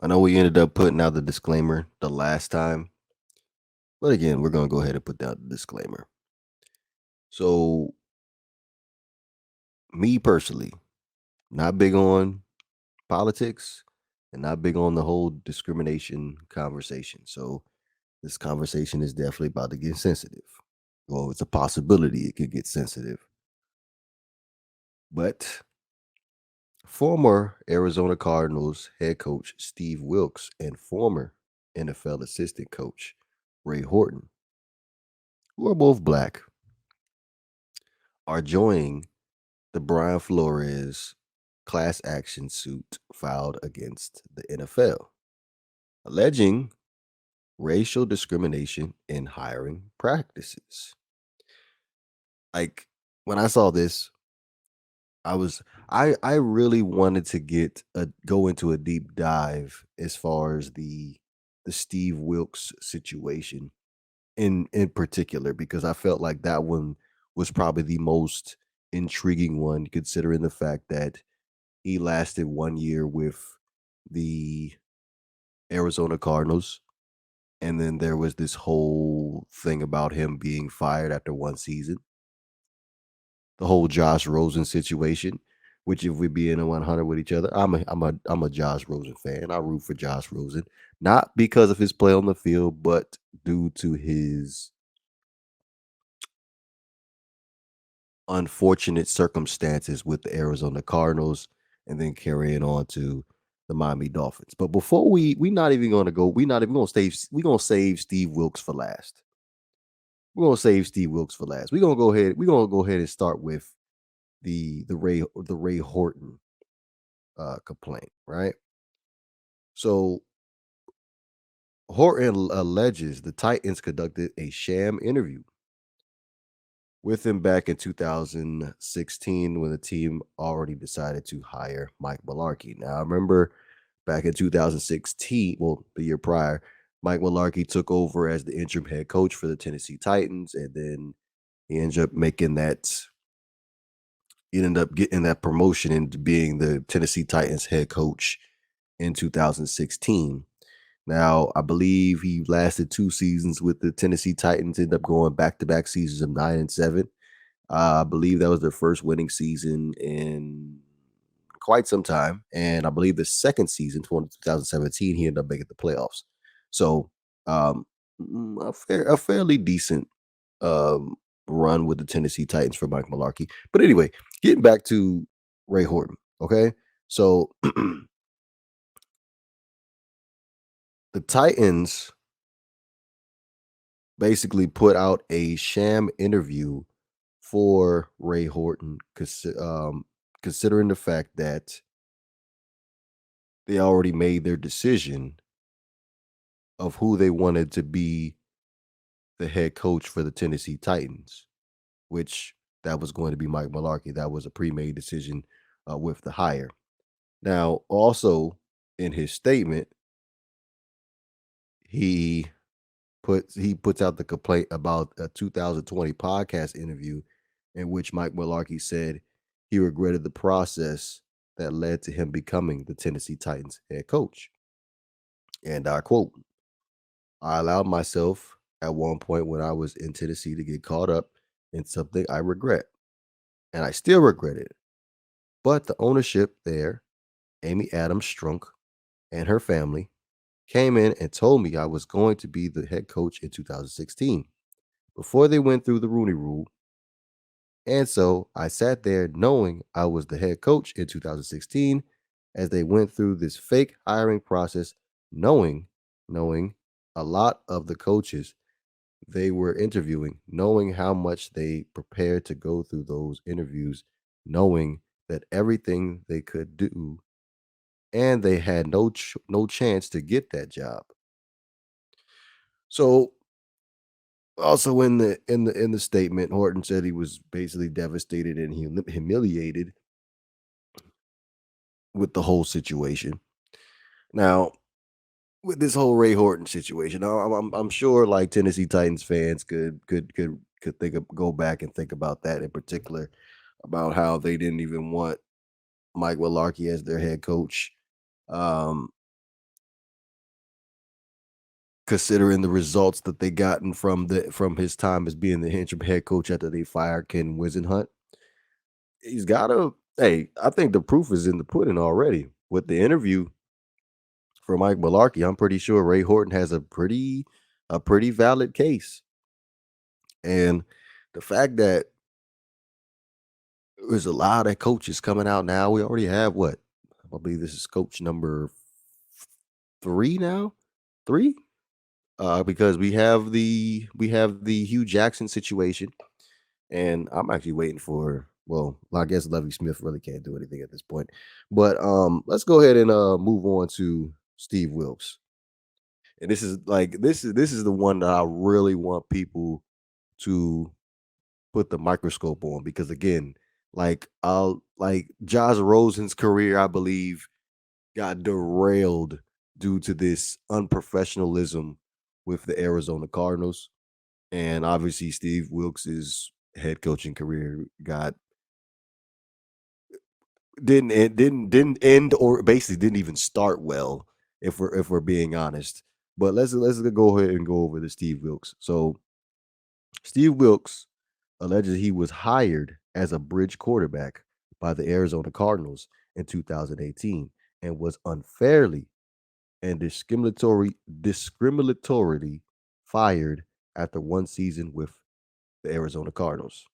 I know we ended up putting out the disclaimer the last time, but again, we're going to go ahead and put down the disclaimer. So, me personally, not big on politics and not big on the whole discrimination conversation. So, this conversation is definitely about to get sensitive. Well, it's a possibility it could get sensitive. But former Arizona Cardinals head coach Steve Wilks and former NFL assistant coach Ray Horton, who are both black, are joining the Brian Flores class action suit filed against the NFL, alleging racial discrimination in hiring practices. Like when I saw this, I really wanted to go into a deep dive as far as the Steve Wilks situation in particular because I felt like that one was probably the most intriguing one considering the fact that he lasted 1 year with the Arizona Cardinals, and then there was this whole thing about him being fired after 1 season. The whole Josh Rosen situation, which if we being a 100 with each other, I'm a Josh Rosen fan. I root for Josh Rosen, not because of his play on the field, but due to his unfortunate circumstances with the Arizona Cardinals and then carrying on to the Miami Dolphins. But before we not even gonna go, we not even gonna save Steve Wilks for last. We're gonna save Steve Wilks for last. We're gonna go ahead and start with the Ray Horton complaint, right? So Horton alleges the Titans conducted a sham interview with him back in 2016 when the team already decided to hire Mike Mularkey. Now, I remember back in 2016, well, the year prior, Mike Mularkey took over as the interim head coach for the Tennessee Titans, and then he ended up he ended up getting that promotion into being the Tennessee Titans head coach in 2016. Now, I believe he lasted 2 seasons with the Tennessee Titans, ended up going back to back seasons of 9 and 7. I believe that was their first winning season in quite some time, and I believe the second season, 2017, he ended up making the playoffs. So, um, a fairly decent um, run with the Tennessee Titans for Mike Mularkey. But anyway, getting back to Ray Horton. Okay, so the Titans basically put out a sham interview for Ray Horton, considering the fact that they already made their decision of who they wanted to be the head coach for the Tennessee Titans, which that was going to be Mike Mularkey. That was a pre-made decision with the hire. Now, also in his statement, he he puts out the complaint about a 2020 podcast interview in which Mike Mularkey said he regretted the process that led to him becoming the Tennessee Titans head coach. And I quote, I allowed myself at one point when I was in Tennessee to get caught up in something I regret, and I still regret it. But the ownership there, Amy Adams Strunk and her family, came in and told me I was going to be the head coach in 2016 before they went through the Rooney Rule. And so I sat there knowing I was the head coach in 2016 as they went through this fake hiring process, knowing, knowing a lot of the coaches they were interviewing, knowing how much they prepared to go through those interviews, knowing that everything they could do, and they had no chance to get that job. So also in the statement, Horton said he was basically devastated and humiliated with the whole situation. Now, with this whole Ray Horton situation, I'm sure like Tennessee Titans fans could go back and think about that in particular, about how they didn't even want Mike Willarkey as their head coach. Um, considering the results that they gotten from his time as being the interim head coach after they fired Ken Wisenhunt. He's gotta hey, I think the proof is in the pudding already. With the interview for Mike Malarkey, I'm pretty sure Ray Horton has a pretty valid case. And the fact that there's a lot of coaches coming out now. We already have what? I believe this is coach number 3 now? 3? Because we have the Hugh Jackson situation, and I'm actually waiting for well, I guess Lovey Smith really can't do anything at this point. But let's go ahead and move on to Steve Wilks. And this is the one that I really want people to put the microscope on because again, like Josh Rosen's career, I believe, got derailed due to this unprofessionalism with the Arizona Cardinals. And obviously Steve Wilks's head coaching career got didn't end or basically didn't even start well, if we're being honest. But let's go ahead and go over the Steve Wilks. So Steve Wilks alleged he was hired as a bridge quarterback by the Arizona Cardinals in 2018 and was unfairly and discriminatorily fired after one season with the Arizona Cardinals.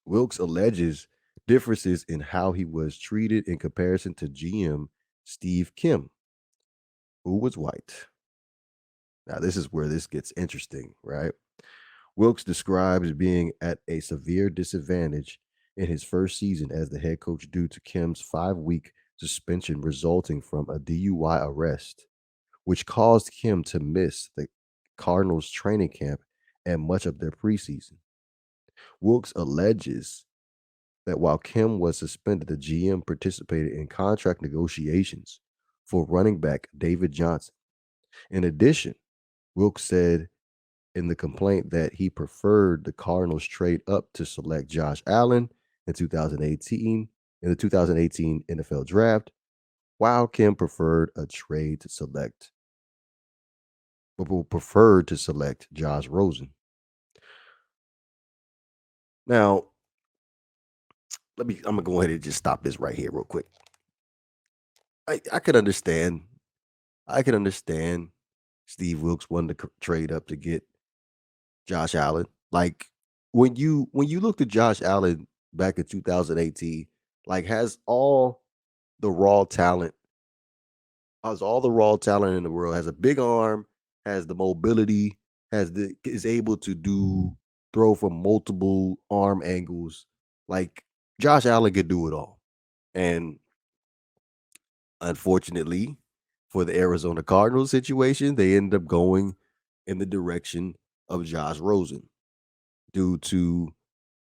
Wilkes alleges differences in how he was treated in comparison to GM Steve Kim, who was white. Now, this is where this gets interesting, right? Wilkes describes being at a severe disadvantage in his first season as the head coach due to Kim's 5-week suspension resulting from a DUI arrest, which caused Kim to miss the Cardinals training camp and much of their preseason. Wilkes alleges that while Kim was suspended, the GM participated in contract negotiations for running back David Johnson. In addition, Wilkes said in the complaint that he preferred the Cardinals trade up to select Josh Allen in 2018 in the 2018 NFL draft, while Kim preferred to select Josh Rosen. Now, I'm gonna go ahead and just stop this right here real quick. I could understand. I could understand Steve Wilks wanted to trade up to get Josh Allen. Like when you looked at Josh Allen back in 2018, like the raw talent, has all the raw talent in the world, has a big arm, has the mobility, is able to throw from multiple arm angles. Like Josh Allen could do it all. And unfortunately, for the Arizona Cardinals situation, they ended up going in the direction of Josh Rosen due to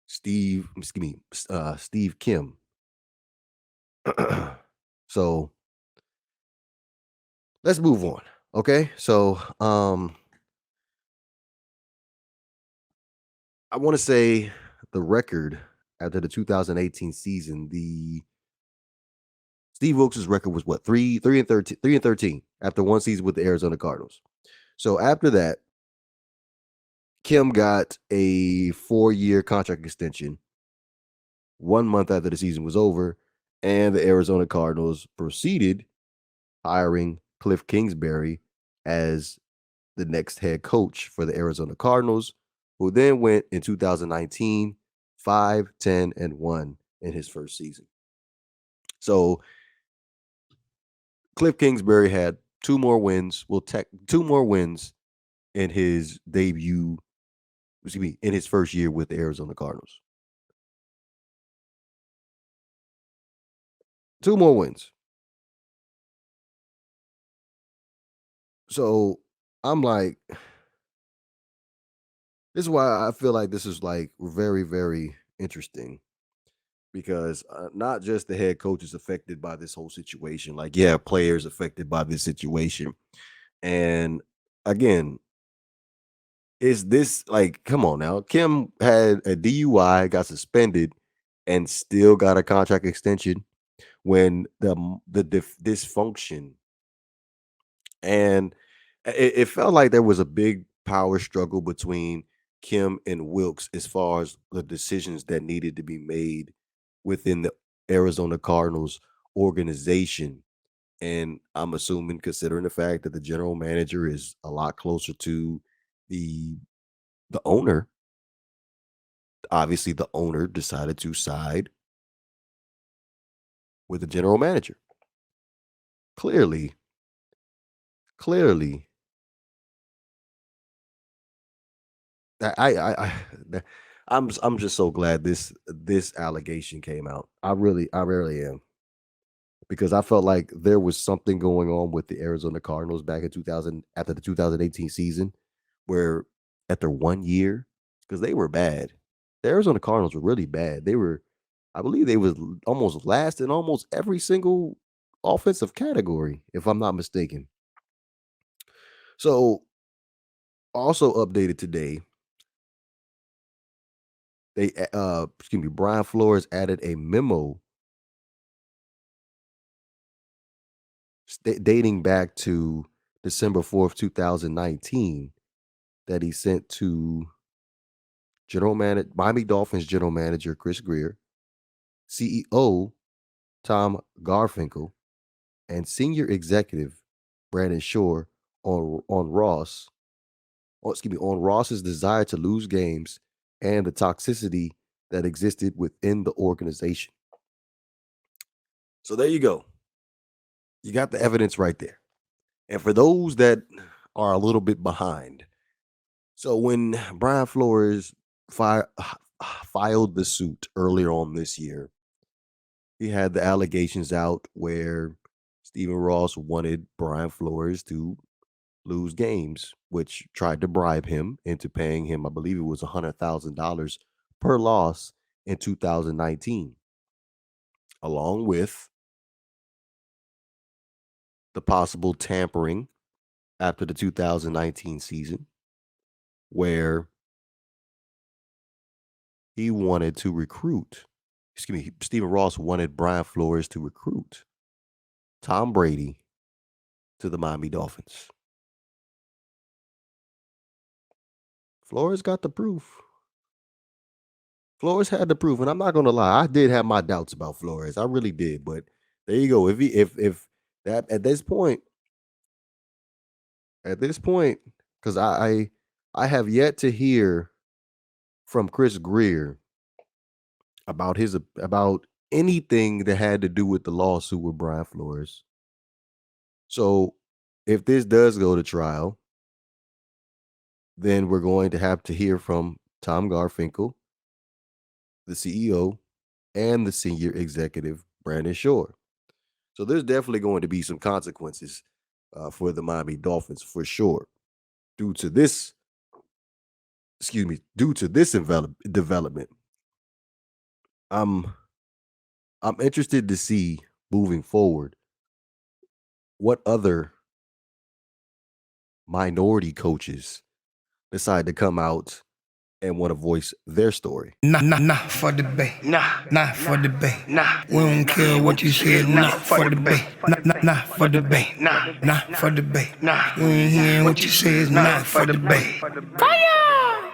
Steve Kim. So let's move on. Okay. So I want to say the record after the 2018 season, the Steve Wilkes' record was what 3-13 after one season with the Arizona Cardinals. So after that, Kim got a 4-year contract extension 1 month after the season was over, and the Arizona Cardinals proceeded hiring Cliff Kingsbury as the next head coach for the Arizona Cardinals, who then went in 2019 5-10-1 in his first season. So Cliff Kingsbury had 2 more wins. Will tech 2 more wins in his debut. Excuse me, in his first year with the Arizona Cardinals. 2 more wins. So I'm like, this is why I feel like this is like very, very interesting because not just the head coach is affected by this whole situation. Like, yeah, players affected by this situation. And again, is this like, come on now? Kim had a DUI, got suspended, and still got a contract extension when the dysfunction and it felt like there was a big power struggle between Kim and Wilks as far as the decisions that needed to be made within the Arizona Cardinals organization. And I'm assuming, considering the fact that the general manager is a lot closer to the the owner, obviously the owner decided to side with the general manager. Clearly, clearly, I that- I'm just so glad this allegation came out. I really am, because I felt like there was something going on with the Arizona Cardinals back in 2000 after the 2018 season, where after 1 year, because they were bad. The Arizona Cardinals were really bad. I believe they was almost last in almost every single offensive category, if I'm not mistaken. So also updated today, excuse me, Brian Flores added a memo dating back to December 4th, 2019, that he sent to Miami Dolphins general manager Chris Greer, CEO Tom Garfinkel, and senior executive Brandon Shore on Ross, excuse me, on Ross's desire to lose games and the toxicity that existed within the organization. So there you go. You got the evidence right there. And for those that are a little bit behind, so when Brian Flores filed the suit earlier on this year, he had the allegations out where Stephen Ross wanted Brian Flores to lose games, which tried to bribe him into paying him, I believe it was $100,000 per loss in 2019, along with the possible tampering after the 2019 season, where he wanted to recruit, excuse me, Stephen Ross wanted Brian Flores to recruit Tom Brady to the Miami Dolphins. Flores got the proof. Flores had the proof, and I'm not gonna lie, I did have my doubts about Flores. I really did, but there you go. If that at this point, because I have yet to hear from Chris Greer about anything that had to do with the lawsuit with Brian Flores. So if this does go to trial, then we're going to have to hear from Tom Garfinkel, the CEO, and the senior executive, Brandon Shore. So there's definitely going to be some consequences for the Miami Dolphins for sure, due to this, due to this development. I'm I'm interested to see moving forward what other minority coaches decide to come out and want to voice their story. Nah, for debate. Nah, for debate. We don't care what you said. Nah, for debate. Nah, for debate. Nah, for debate. We ain't hearing what you say. Nah, for debate. Fire!